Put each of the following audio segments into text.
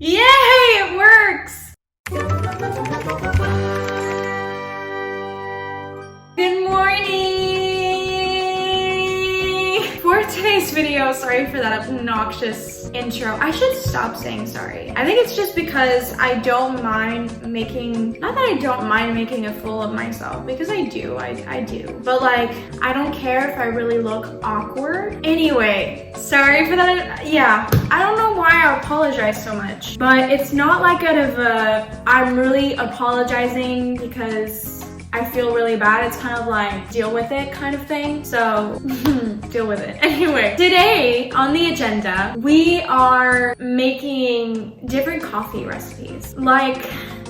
Yay, it works! Good morning! For today's video, sorry for that obnoxious intro. I should stop saying sorry. I think it's just because I don't mind making, not that I don't mind making a fool of myself, because I do, I do. But like, I don't care if I really look awkward. Anyway, sorry for that. Yeah, I don't know why I apologize so much, but it's not like out of a, I'm really apologizing because I feel really bad. It's kind of like deal with it kind of thing. So deal with it. Anyway, today on the agenda, we are making different coffee recipes. Like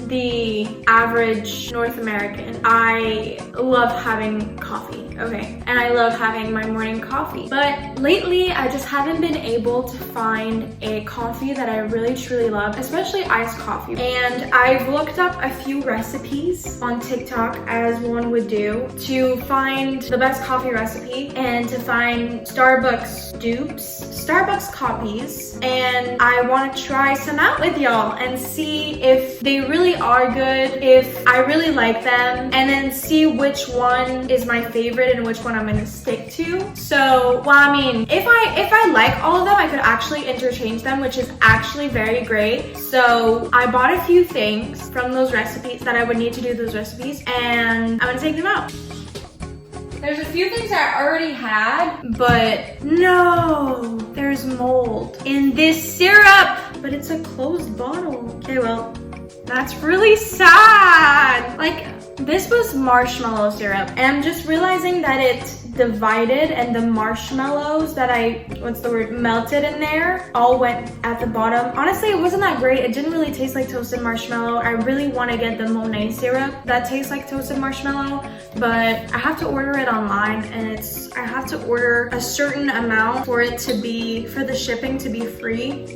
the average North American, I love having coffee, okay? And I love having my morning coffee. But lately, I just haven't been able to find a coffee that I really truly love, especially iced coffee. And I've looked up a few recipes on TikTok, as one would do, to find the best coffee recipe and to find Starbucks dupes, Starbucks copies, and I want to try some out with y'all and see if they really are good, if I really like them, and then see which one is my favorite and which one I'm gonna stick to. So, well, I mean, if I like all of them, I could actually interchange them, which is actually very great. So I bought a few things from those recipes that I would need to do those recipes, and I'm gonna take them out. There's a few things I already had, but no, there's mold in this syrup, but it's a closed bottle. Okay, well, that's really sad. Like, this was marshmallow syrup, and I'm just realizing that it's divided and the marshmallows that melted in there all went at the bottom. Honestly, it wasn't that great. It didn't really taste like toasted marshmallow. I really want to get the Monet syrup that tastes like toasted marshmallow, but I have to order it online, and I have to order a certain amount for it to be, for the shipping to be free.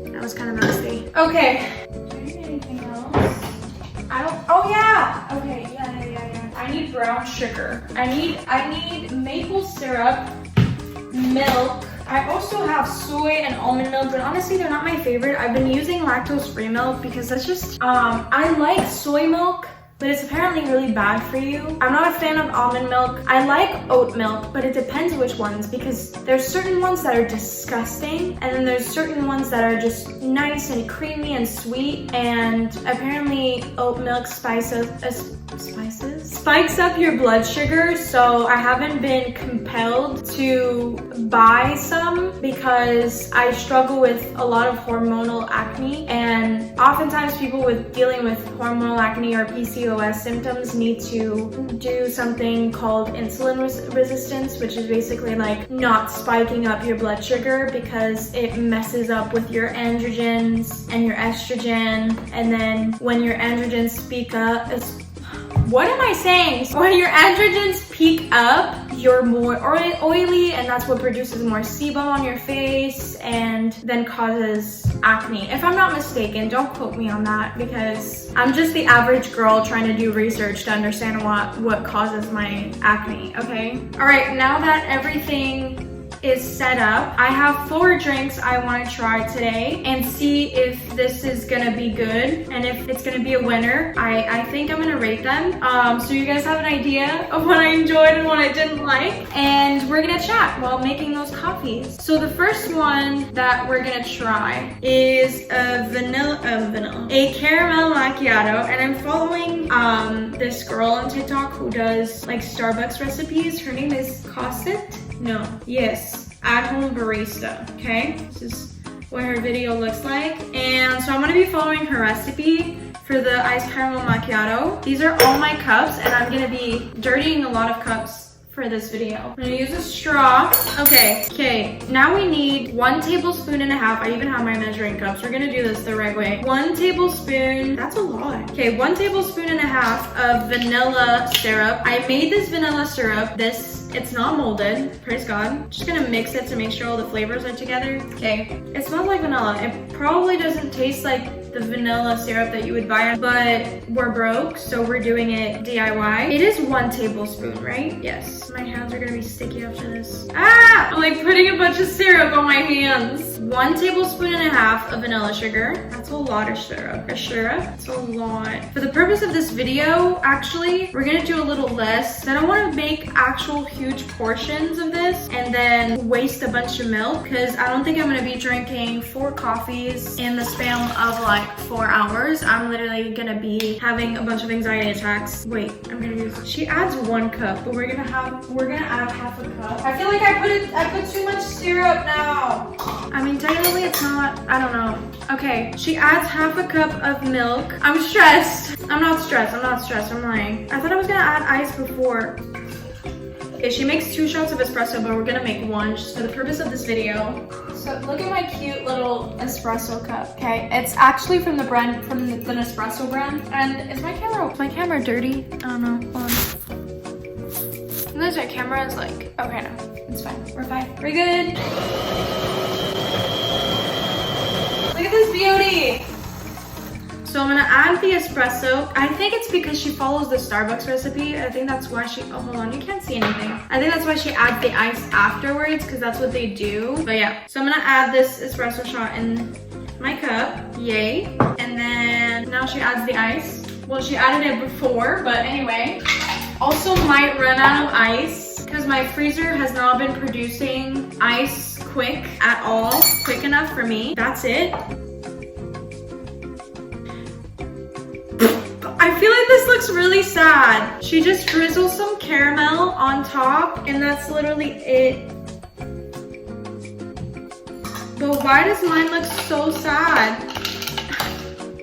That was kind of messy. Okay. Oh yeah! Okay, yeah. I need brown sugar. I need maple syrup, milk. I also have soy and almond milk, but honestly, they're not my favorite. I've been using lactose-free milk because that's just, I like soy milk, but it's apparently really bad for you. I'm not a fan of almond milk. I like oat milk, but it depends which ones, because there's certain ones that are disgusting, and then there's certain ones that are just nice and creamy and sweet, and apparently oat milk spikes up your blood sugar, so I haven't been compelled to buy some because I struggle with a lot of hormonal acne, and oftentimes people dealing with hormonal acne or PCOS symptoms need to do something called insulin resistance, which is basically like not spiking up your blood sugar because it messes up with your androgens and your estrogen, and then when your androgens speak up, what am I saying? When your androgens peak up, you're more oily, and that's what produces more sebum on your face and then causes acne. If I'm not mistaken, don't quote me on that, because I'm just the average girl trying to do research to understand what causes my acne, okay? All right, now that everything is set up, I have 4 drinks I want to try today and see if this is gonna be good and if it's gonna be a winner. I think I'm gonna rate them, so you guys have an idea of what I enjoyed and what I didn't like, and we're gonna chat while making those coffees. So the first one that we're gonna try is a caramel macchiato, and I'm following this girl on TikTok who does like Starbucks recipes. Her name is At Home Barista, okay? This is what her video looks like. And so I'm gonna be following her recipe for the iced caramel macchiato. These are all my cups, and I'm gonna be dirtying a lot of cups for this video. I'm gonna use a straw. Okay, now we need 1.5 tablespoons. I even have my measuring cups. We're gonna do this the right way. 1 tablespoon, that's a lot. Okay, 1.5 tablespoons of vanilla syrup. I made this vanilla syrup. It's not molded, praise God. Just gonna mix it to make sure all the flavors are together. Okay, it smells like vanilla. It probably doesn't taste like the vanilla syrup that you would buy, but we're broke, so we're doing it DIY. It is 1 tablespoon, right? Yes. My hands are gonna be sticky after this. Ah! I'm like putting a bunch of syrup on my hands. 1.5 tablespoons of vanilla sugar. That's a lot of syrup. That's a lot. For the purpose of this video, actually, we're gonna do a little less. I don't want to make actual huge portions of this and then waste a bunch of milk, because I don't think I'm gonna be drinking 4 coffees in the span of like 4 hours. I'm literally gonna be having a bunch of anxiety attacks. Wait, I'm gonna use, she adds 1 cup, but we're gonna add half a cup. I feel like I put too much syrup now. I mean, technically it's not, I don't know. Okay, she adds half a cup of milk. I'm stressed. I'm not stressed, I'm lying. I thought I was gonna add ice before. Okay, she makes 2 shots of espresso, but we're gonna make 1 just for the purpose of this video. So look at my cute little espresso cup. Okay, it's actually from the brand, from the Nespresso brand. And is my camera dirty? I don't know. Hold on. Sometimes my camera is like, okay, no, it's fine. We're fine. We're good. Look at this beauty. So I'm gonna add the espresso. I think it's because she follows the Starbucks recipe. I think that's why she, oh, hold on, you can't see anything. I think that's why she adds the ice afterwards, because that's what they do. But yeah, so I'm gonna add this espresso shot in my cup. Yay. And then now she adds the ice. Well, she added it before, but anyway. Also might run out of ice because my freezer has not been producing ice quick enough for me. That's it. I feel like this looks really sad. She just drizzles some caramel on top and that's literally it. But why does mine look so sad?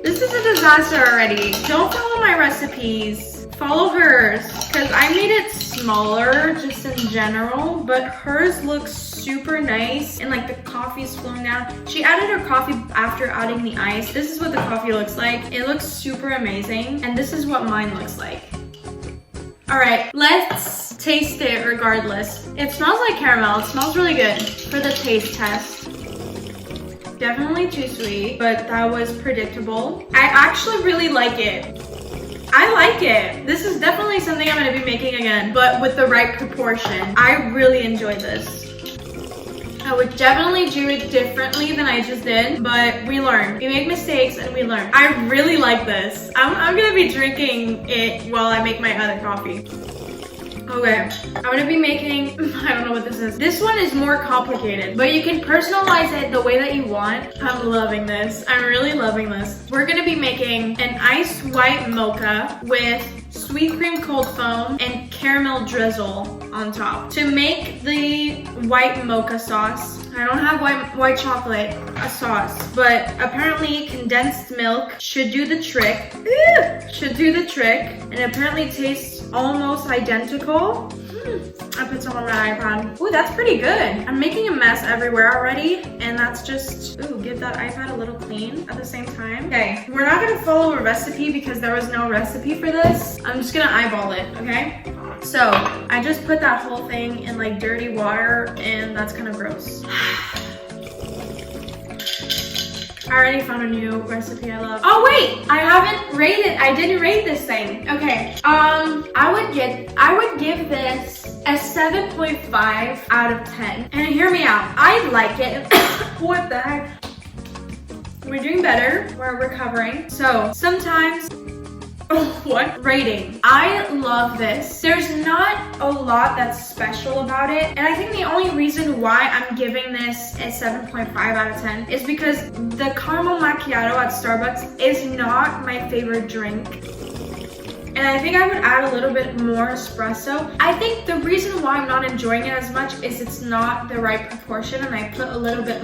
This is a disaster already. Don't follow my recipes. Follow hers, because I made it smaller just in general, but hers looks super nice and like the coffee's flowing down. She added her coffee after adding the ice. This is what the coffee looks like. It looks super amazing, and this is what mine looks like. All right, let's taste it regardless. It smells like caramel. It smells really good for the taste test. Definitely too sweet, but that was predictable. I actually really like it. I like it. This is definitely something I'm gonna be making again, but with the right proportion. I really enjoyed this. I would definitely do it differently than I just did, but we learn. We make mistakes and we learn. I really like this. I'm gonna be drinking it while I make my other coffee. Okay, I'm gonna be making, I don't know what this is. This one is more complicated, but you can personalize it the way that you want. I'm loving this. I'm really loving this. We're gonna be making an iced white mocha with sweet cream cold foam and caramel drizzle on top. To make the white mocha sauce, I don't have white chocolate sauce, but apparently condensed milk should do the trick. And it apparently tastes almost identical. I put some on my iPad. Ooh, that's pretty good. I'm making a mess everywhere already, and that's just, ooh, give that iPad a little clean at the same time. Okay, we're not gonna follow a recipe because there was no recipe for this. I'm just gonna eyeball it, okay? So, I just put that whole thing in like dirty water, and that's kind of gross. I already found a new recipe I love. Oh wait, I haven't rated. I didn't rate this thing. Okay. I would give this a 7.5 out of 10. And hear me out. I like it. What the heck? We're doing better. We're recovering. So sometimes. What? Rating. I love this. There's not a lot that's special about it. And I think the only reason why I'm giving this a 7.5 out of 10 is because the caramel macchiato at Starbucks is not my favorite drink. And I think I would add a little bit more espresso. I think the reason why I'm not enjoying it as much is it's not the right proportion, and I put a little bit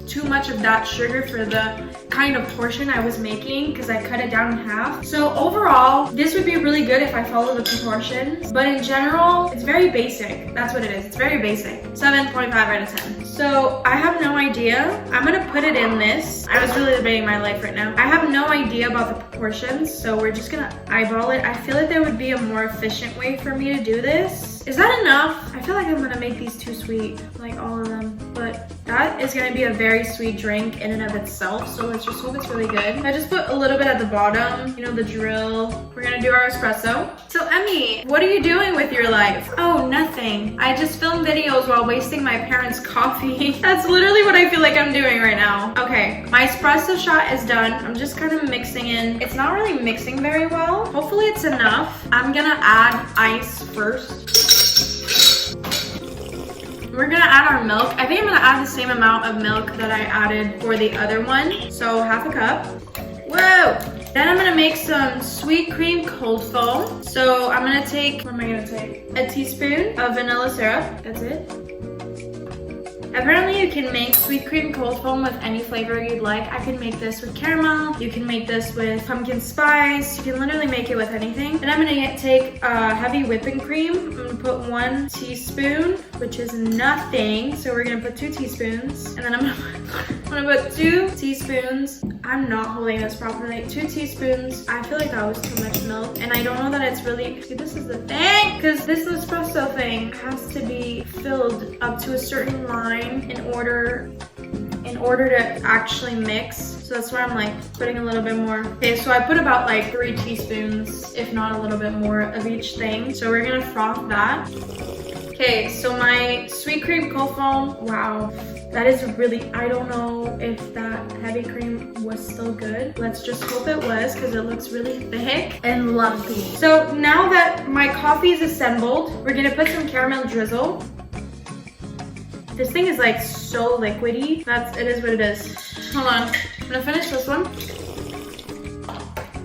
too much of that sugar for the kind of portion I was making because I cut it down in half. So overall, this would be really good if I follow the proportions. But in general, it's very basic. That's what it is. It's very basic. 7.5 out of 10. So I have no idea. I'm gonna put it in this. I was really debating my life right now. I have no idea about the proportions, so we're just gonna eyeball it. I feel like there would be a more efficient way for me to do this. Is that enough? I feel like I'm gonna make these too sweet, like all of them, but That is gonna be a very sweet drink in and of itself, so let's just hope it's really good. I just put a little bit at the bottom, you know the drill. We're gonna do our espresso. So Emmy, what are you doing with your life? Oh, nothing. I just film videos while wasting my parents' coffee. That's literally what I feel like I'm doing right now. Okay, my espresso shot is done. I'm just kind of mixing in. It's not really mixing very well. Hopefully it's enough. I'm gonna add ice first. We're gonna add our milk. I think I'm gonna add the same amount of milk that I added for the other one. So half a cup. Whoa! Then I'm gonna make some sweet cream cold foam. So I'm gonna take, what am I gonna take? A teaspoon of vanilla syrup. That's it. Apparently you can make sweet cream cold foam with any flavor you'd like. I can make this with caramel. You can make this with pumpkin spice. You can literally make it with anything. And I'm gonna take heavy whipping cream. I'm gonna put 1 teaspoon, which is nothing. So we're gonna put 2 teaspoons. And then I'm gonna put 2 teaspoons. I'm not holding this properly. 2 teaspoons. I feel like that was too much milk. And I don't know that it's really, see, this is the thing. Because this espresso thing has to be filled up to a certain line in order to actually mix. So that's why I'm like putting a little bit more. Okay, so I put about like 3 teaspoons, if not a little bit more of each thing. So we're gonna froth that. Okay, so my sweet cream cold foam, wow. That is really, I don't know if that heavy cream was still good. Let's just hope it was because it looks really thick and lumpy. So now that my coffee is assembled, we're gonna put some caramel drizzle. This thing is like so liquidy. It is what it is. Hold on, I'm gonna finish this one.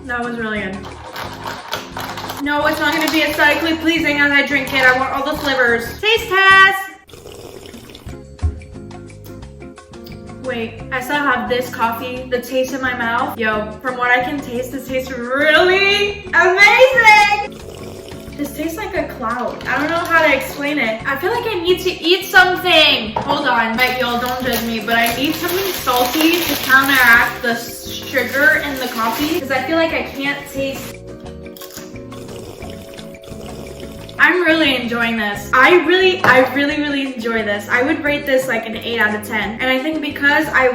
That was really good. No, it's not gonna be aesthetically pleasing as I drink it. I want all the flavors. Taste test! Wait, I still have this coffee, the taste in my mouth. Yo, from what I can taste, this tastes really amazing! This tastes like a cloud. I don't know how to explain it. I feel like I need to eat something. Hold on, but y'all don't judge me, but I need something salty to counteract the sugar in the coffee because I feel like I can't taste. I'm really enjoying this. I really enjoy this. I would rate this like an 8 out of 10. And I think because I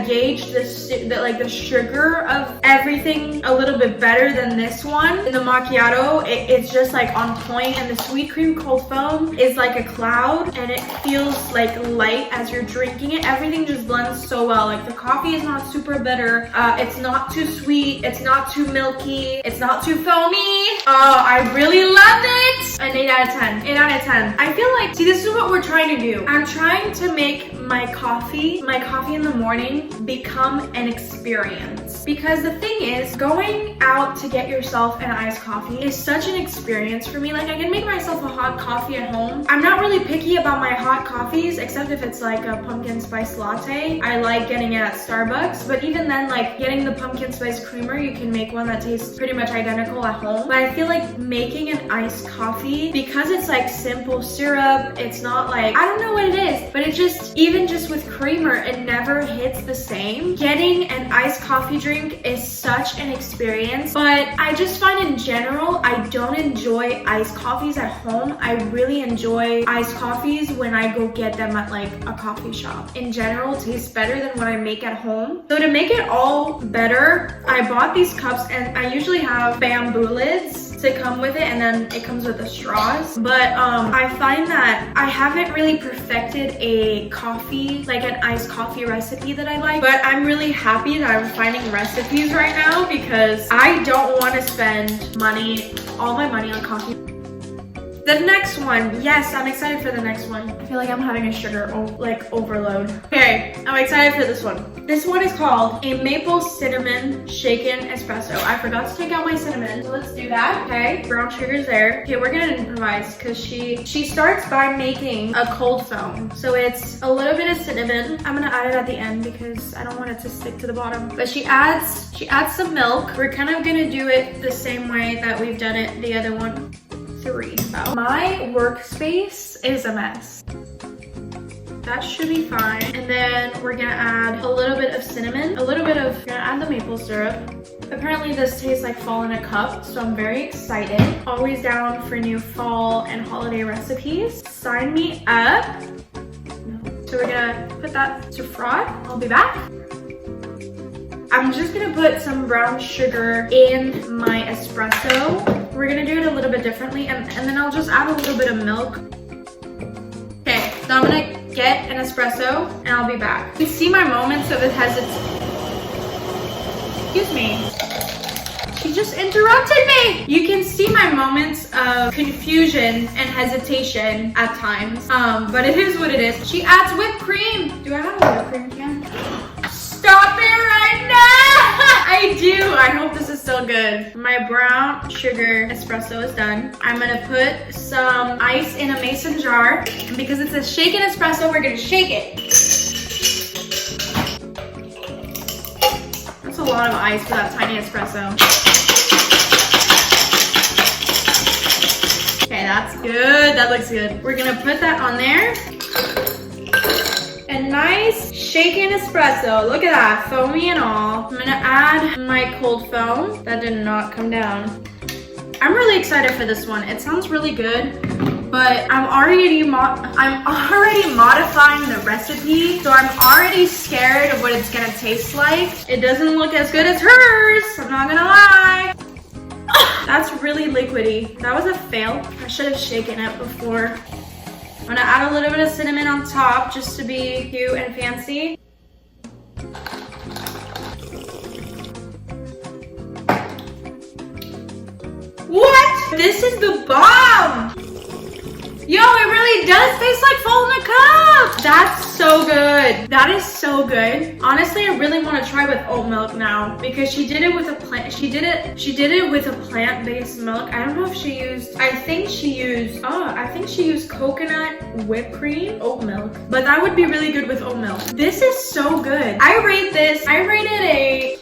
gauged the sugar of everything a little bit better than this one. In the macchiato, it's just like on point, and the sweet cream cold foam is like a cloud, and it feels like light as you're drinking it. Everything just blends so well. Like the coffee is not super bitter. It's not too sweet. It's not too milky. It's not too foamy. Oh, I really love it. An 8 out of 10. 8 out of 10. I feel like, see, this is what we're trying to do. I'm trying to make my coffee in the morning become an experience. Because the thing is, going out to get yourself an iced coffee is such an experience for me. Like, I can make myself a hot coffee at home. I'm not really picky about my hot coffees, except if it's like a pumpkin spice latte. I like getting it at Starbucks, but even then, like getting the pumpkin spice creamer, you can make one that tastes pretty much identical at home. But I feel like making an iced coffee, because it's like simple syrup, it's not like, I don't know what it is, but it just, even just with creamer, it never hits the same. Getting an iced coffee drink is such an experience, but I just find in general, I don't enjoy iced coffees at home. I really enjoy iced coffees when I go get them at like a coffee shop. In general, it tastes better than what I make at home. So to make it all better, I bought these cups, and I usually have bamboo lids to come with it, and then it comes with the straws. But I find that I haven't really perfected a coffee, like an iced coffee recipe that I like. But I'm really happy that I'm finding recipes right now because I don't want to spend all my money on coffee. The next one, yes, I'm excited for the next one. I feel like I'm having a sugar overload. Okay, I'm excited for this one. This one is called a maple cinnamon shaken espresso. I forgot to take out my cinnamon, so let's do that. Okay, brown sugar's there. Okay, we're gonna improvise because she starts by making a cold foam. So it's a little bit of cinnamon. I'm gonna add it at the end because I don't want it to stick to the bottom. But she adds some milk. We're kind of gonna do it the same way that we've done it the other one. 3. My workspace is a mess. That should be fine. And then we're gonna add a little bit of cinnamon, we're gonna add the maple syrup. Apparently this tastes like fall in a cup, so I'm very excited. Always down for new fall and holiday recipes. Sign me up. No. So we're gonna put that to froth. I'll be back. I'm just gonna put some brown sugar in my espresso. We're gonna do it a little bit differently, and then I'll just add a little bit of milk. Okay, so I'm gonna get an espresso and I'll be back. You can see my moments of it excuse me. She just interrupted me. You can see my moments of confusion and hesitation at times, but it is what it is. She adds whipped cream. Do I have a whipped cream can? Stop it right now! I do. I hope this is still good. My brown sugar espresso is done. I'm gonna put some ice in a mason jar. And because it's a shaken espresso, we're gonna shake it. That's a lot of ice for that tiny espresso. Okay, that's good. That looks good. We're gonna put that on there. A nice shaken espresso. Look at that, foamy and all. I'm gonna add my cold foam. That did not come down. I'm really excited for this one. It sounds really good, but I'm already modifying the recipe, so I'm already scared of what it's gonna taste like. It doesn't look as good as hers, I'm not gonna lie. That's really liquidy. That was a fail. I should have shaken it before. I'm gonna add a little bit of cinnamon on top just to be cute and fancy. What? This is the bomb! Yo, it really does taste like fall in a cup! That's so good. That is so good. Honestly, I really want to try with oat milk now because she did it with a plant. She did it with a plant-based milk. I don't know if she used, I think she used coconut whipped cream, oat milk. But that would be really good with oat milk. This is so good. I rate it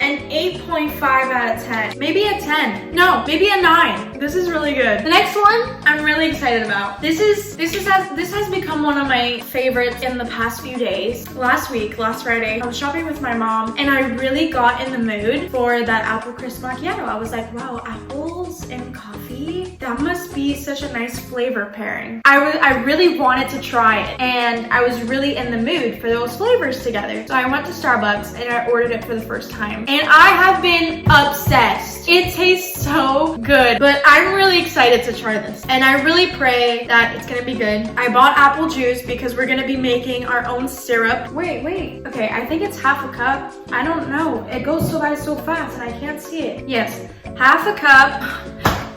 an 8.5 out of 10. Maybe a 10. No, maybe a 9. This is really good. The next one, I'm really excited about. This has become one of my favorites in the past few days. Last Friday, I was shopping with my mom and I really got in the mood for that apple crisp macchiato. I was like, wow, apples and coffee? That must be such a nice flavor pairing. I really wanted to try it and I was really in the mood for those flavors together. So I went to Starbucks and I ordered it for the first time. And I have been obsessed. It tastes so good, but I'm really excited to try this. And I really pray that it's gonna be good. I bought apple juice because we're gonna be making our own syrup. Wait. Okay, I think it's half a cup. I don't know. It goes by so fast and I can't see it. Yes, half a cup.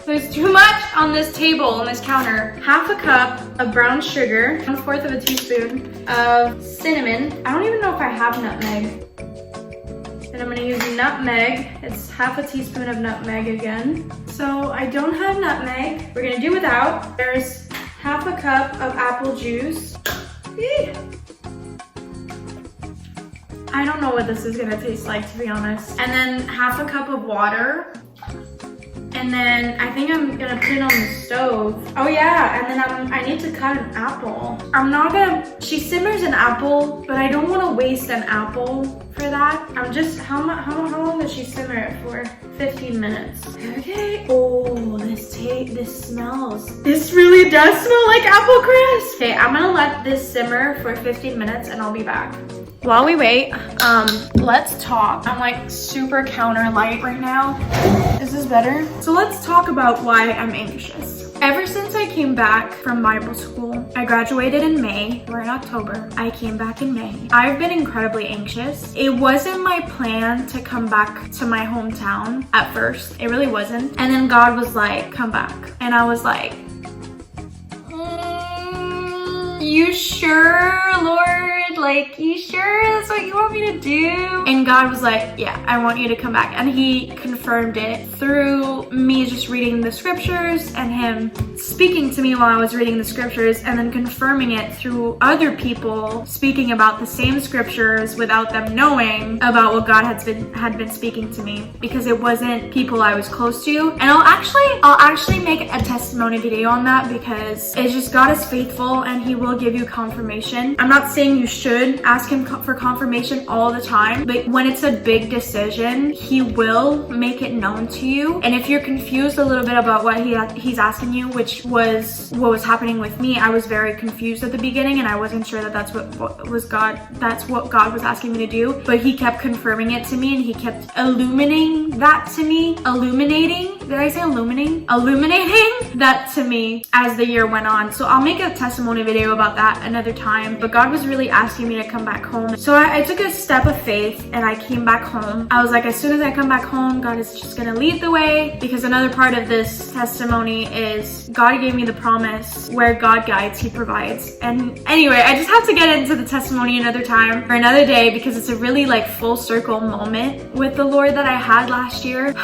There's too much on this table, on this counter. Half a cup of brown sugar, 1/4 of a teaspoon of cinnamon. I don't even know if I have nutmeg. And I'm gonna use nutmeg. It's half a teaspoon of nutmeg again. So I don't have nutmeg. We're gonna do without. There's half a cup of apple juice. I don't know what this is gonna taste like, to be honest. And then half a cup of water. And then I think I'm gonna put it on the stove. Oh yeah, and then I need to cut an apple. She simmers an apple, but I don't wanna waste an apple for that. How long does she simmer it for? 15 minutes. Okay. Oh, this smells. This really does smell like apple crisp. Okay, I'm gonna let this simmer for 15 minutes and I'll be back. While we wait, let's talk. I'm like super counter light right now. Is this better? So let's talk about why I'm anxious. Ever since I came back from Bible school, I graduated in May. We're in October. I came back in May. I've been incredibly anxious. It wasn't my plan to come back to my hometown at first. It really wasn't. And then God was like, come back. And I was like, you sure, Lord? Like, you sure that's what you want me to do? And God was like, yeah, I want you to come back. And he confirmed it through me just reading the scriptures and him speaking to me while I was reading the scriptures and then confirming it through other people speaking about the same scriptures without them knowing about what God had been speaking to me, because it wasn't people I was close to. And I'll actually make a testimony video on that, because it's just God is faithful and he will give you confirmation. I'm not saying you should ask him for confirmation all the time, but when it's a big decision, he will make make it known to you. And if you're confused a little bit about what he's asking you, which was what was happening with me, I was very confused at the beginning and I wasn't sure that that's what God was asking me to do. But he kept confirming it to me and he kept illuminating that to me. Did I say illuminating? Illuminating that to me as the year went on. So I'll make a testimony video about that another time. But God was really asking me to come back home. So I took a step of faith and I came back home. I was like, as soon as I come back home, God is just gonna lead the way. Because another part of this testimony is God gave me the promise, where God guides, he provides. And anyway, I just have to get into the testimony another time or another day, because it's a really like full circle moment with the Lord that I had last year.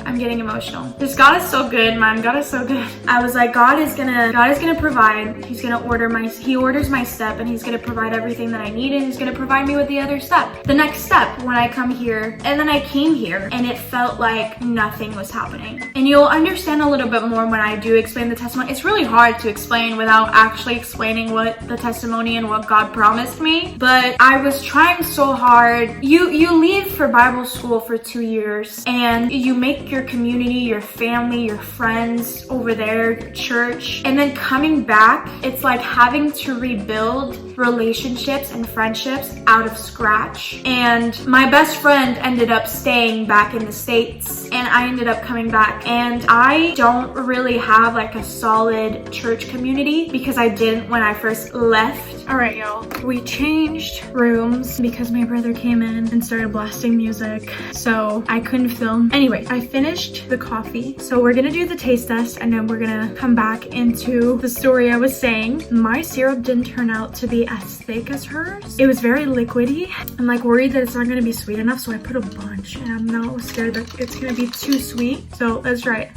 I'm getting emotional. This God is so good, man. God is so good. I was like, God is gonna provide. He orders my step, and he's gonna provide everything that I need, and he's gonna provide me with the other step. The next step when I come here. And then I came here and it felt like nothing was happening. And you'll understand a little bit more when I do explain the testimony. It's really hard to explain without actually explaining what the testimony and what God promised me. But I was trying so hard. You leave for Bible school for 2 years and you make your community, your family, your friends over there, church, and then coming back, it's like having to rebuild relationships and friendships out of scratch. And my best friend ended up staying back in the States and I ended up coming back, and I don't really have like a solid church community because I didn't when I first left. All right, y'all, we changed rooms because my brother came in and started blasting music, so I couldn't film. Anyway, I finished the coffee, so we're gonna do the taste test and then we're gonna come back into the story I was saying. My syrup didn't turn out to be as thick as hers. It was very liquidy. I'm like worried that it's not gonna be sweet enough, so I put a bunch, and I'm now scared that it's gonna be too sweet. So let's try it.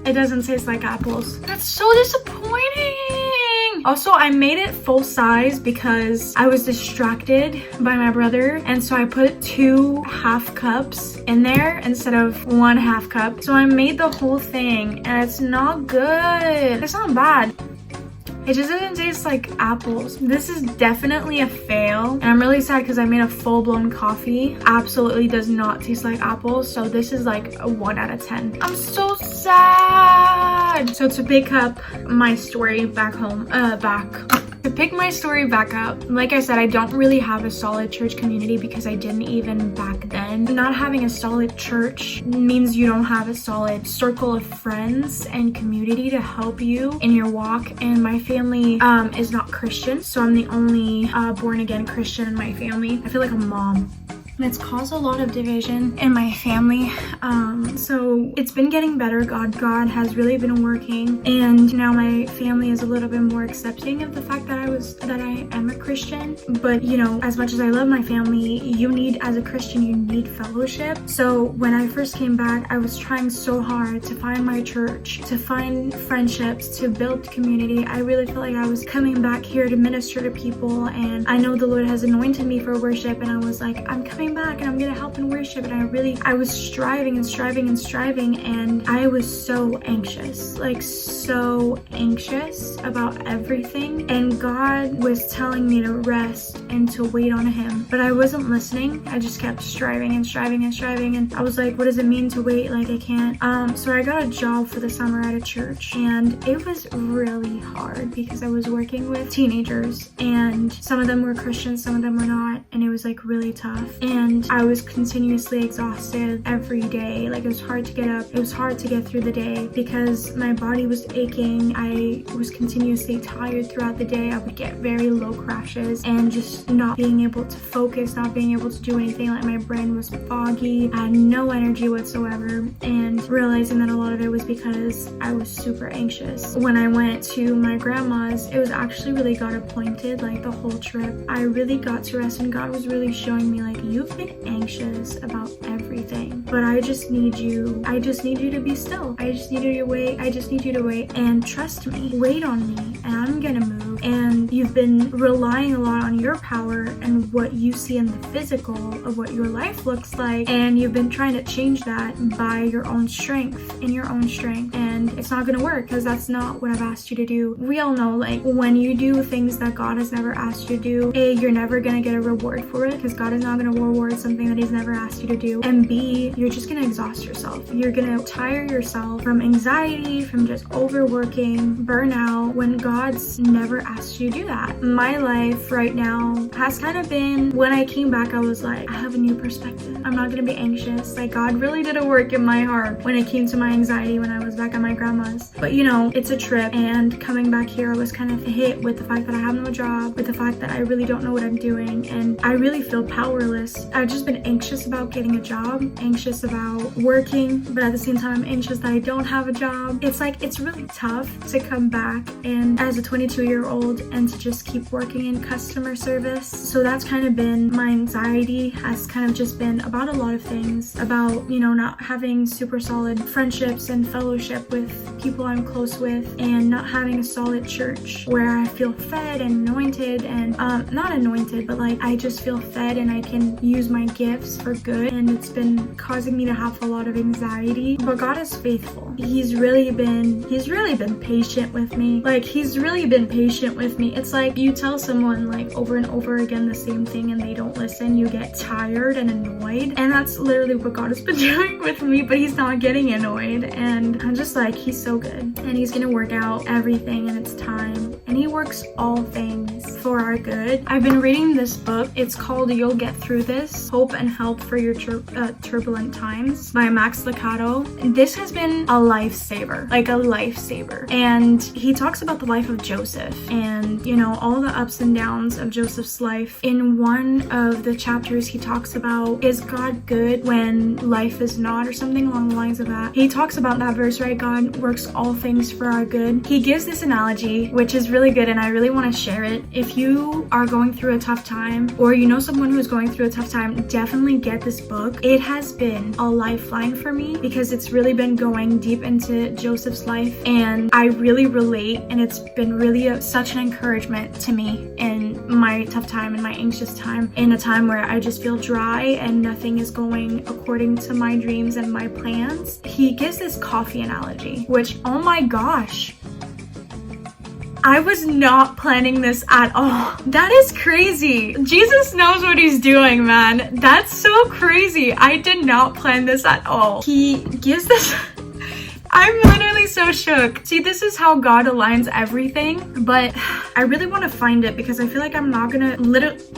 It doesn't taste like apples. That's so disappointing. Also, I made it full size because I was distracted by my brother, and so I put 2 half cups in there instead of 1 half cup. So I made the whole thing and it's not good. It's not bad. It just doesn't taste like apples. This is definitely a fail. And I'm really sad because I made a full-blown coffee. Absolutely does not taste like apples. So this is like a 1 out of 10. I'm so sad. So to pick up my story back home, to pick my story back up, like I said, I don't really have a solid church community because I didn't even back then. Not having a solid church means you don't have a solid circle of friends and community to help you in your walk. And my family is not Christian, so I'm the only born again Christian in my family. I feel like a mom. And it's caused a lot of division in my family. So it's been getting better. God has really been working, and now my family is a little bit more accepting of the fact that I am a Christian. But you know, as much as I love my family, as a Christian, you need fellowship. So when I first came back, I was trying so hard to find my church, to find friendships, to build community. I really felt like I was coming back here to minister to people, and I know the Lord has anointed me for worship, and I was like, I'm coming back and I'm gonna help in worship. And I was striving and striving and striving, and I was so anxious, like so anxious about everything. And God was telling me to rest and to wait on him, but I wasn't listening. I just kept striving and striving and striving, and I was like, what does it mean to wait? Like I can't. So I got a job for the summer at a church, and it was really hard because I was working with teenagers, and some of them were Christians, some of them were not, and it was like really tough. And I was continuously exhausted every day. Like it was hard to get up. It was hard to get through the day because my body was aching. I was continuously tired throughout the day. I would get very low crashes and just not being able to focus, not being able to do anything. Like my brain was foggy. I had no energy whatsoever, and realizing that a lot of it was because I was super anxious. When I went to my grandma's, it was actually really God appointed, like the whole trip. I really got to rest, and God was really showing me like, you've been anxious about everything, but I just need you to be still. I just need you to wait. I just need you to wait and trust me. Wait on me and I'm gonna move. And you've been relying a lot on your power and what you see in the physical of what your life looks like, and you've been trying to change that by your own strength, and and it's not gonna work because that's not what I've asked you to do. We all know, like, when you do things that God has never asked you to do, A, you're never gonna get a reward for it because God is not gonna reward something that he's never asked you to do, and B, you're just gonna exhaust yourself. You're gonna tire yourself from anxiety, from just overworking, burnout, when God's never asked you to do that. My life right now has kind of been, when I came back, I was like, I have a new perspective. I'm not gonna be anxious. Like, God really did a work in my heart when it came to my anxiety when I was back at my grandma's. But you know, it's a trip, and coming back here, I was kind of hit with the fact that I have no job, with the fact that I really don't know what I'm doing, and I really feel powerless. I've just been anxious about getting a job, anxious about working, but at the same time, I'm anxious that I don't have a job. It's like, it's really tough to come back and as a 22-year-old and to just keep working in customer service. So that's kind of been my anxiety, has kind of just been about a lot of things, about, you know, not having super solid friendships and fellowship with people I'm close with, and not having a solid church where I feel fed and anointed, and not anointed, but like I just feel fed and I can use my gifts for good. And it's been causing me to have a lot of anxiety, but God is faithful. He's really been patient with me. Like, he's really been patient with me. It's like you tell someone like over and over again the same thing and they don't listen, you get tired and annoyed, and that's literally what God has been doing with me, but he's not getting annoyed, and I'm just like, he's so good, and he's gonna work out everything in its time, and he works all things for our good. I've been reading this book. It's called You'll Get Through This: Hope and Help for Your Turbulent Times by Max Lucado. This has been a lifesaver, like a lifesaver, and he talks about the life of Joseph and, you know, all the ups and downs of Joseph's life. In one of the chapters, he talks about, is God good when life is not, or something along the lines of that. He talks about that verse, right? God works all things for our good. He gives this analogy, which is really good, and I really want to share it. If you are going through a tough time, or you know someone who's going through a tough time, definitely get this book. It has been a lifeline for me because it's really been going deep into Joseph's life, and I really relate, and it's been really such an encouragement to me in my tough time, in my anxious time, in a time where I just feel dry and nothing is going according to my dreams and my plans. He gives this coffee analogy, which, oh my gosh, I was not planning this at all. That is crazy. Jesus knows what he's doing, man. That's so crazy. I did not plan this at all. He gives this I'm literally so shook. See, this is how God aligns everything, but I really want to find it because I feel like I'm not gonna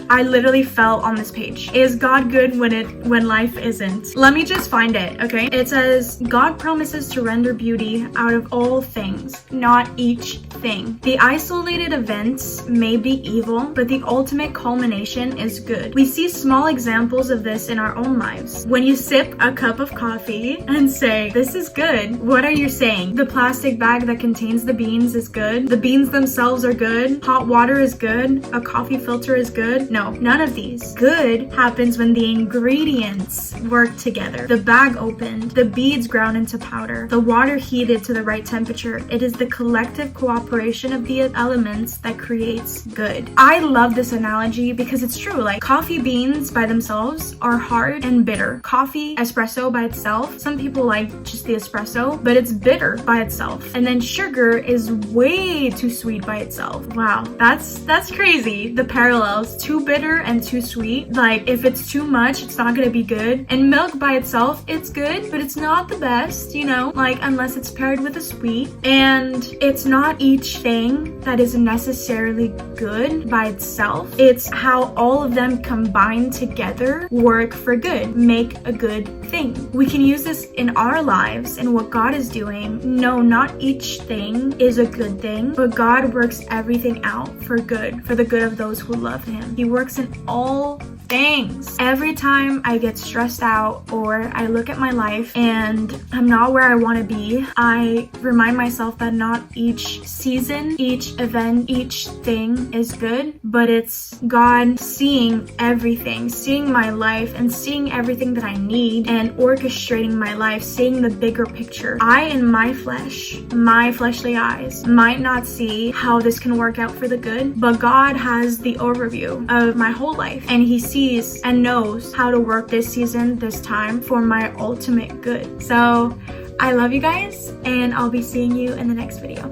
I literally fell on this page. Is God good when life isn't? Let me just find it, okay? It says, God promises to render beauty out of all things, not each thing. The isolated events may be evil, but the ultimate culmination is good. We see small examples of this in our own lives. When you sip a cup of coffee and say, this is good, what are you saying? The plastic bag that contains the beans is good. The beans themselves are good. Hot water is good. A coffee filter is good. No, none of these. Good happens when the ingredients work together. The bag opened, the beads ground into powder, the water heated to the right temperature. It is the collective cooperation of the elements that creates good. I love this analogy because it's true. Like, coffee beans by themselves are hard and bitter. Coffee, espresso by itself, some people like just the espresso, but it's bitter by itself. And then sugar is way too sweet by itself. Wow, that's crazy. The parallels, too bitter and too sweet. Like, if it's too much, it's not gonna be good. And milk by itself, it's good, but it's not the best, you know, like, unless it's paired with a sweet. And it's not each thing that is necessarily good by itself. It's how all of them combined together work for good, make a good thing. We can use this in our lives and what God is doing. No, not each thing is a good thing, but God works everything out for good, for the good of those who love him. He works in all things. Every time I get stressed out or I look at my life and I'm not where I want to be, I remind myself that not each season, each event, each thing is good, but it's God seeing everything, seeing my life and seeing everything that I need and orchestrating my life, seeing the bigger picture. I, in my flesh, my fleshly eyes, might not see how this can work out for the good, but God has the overview of my whole life and he sees sees and knows how to work this season, this time, for my ultimate good. So I love you guys, and I'll be seeing you in the next video.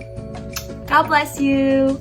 God bless you.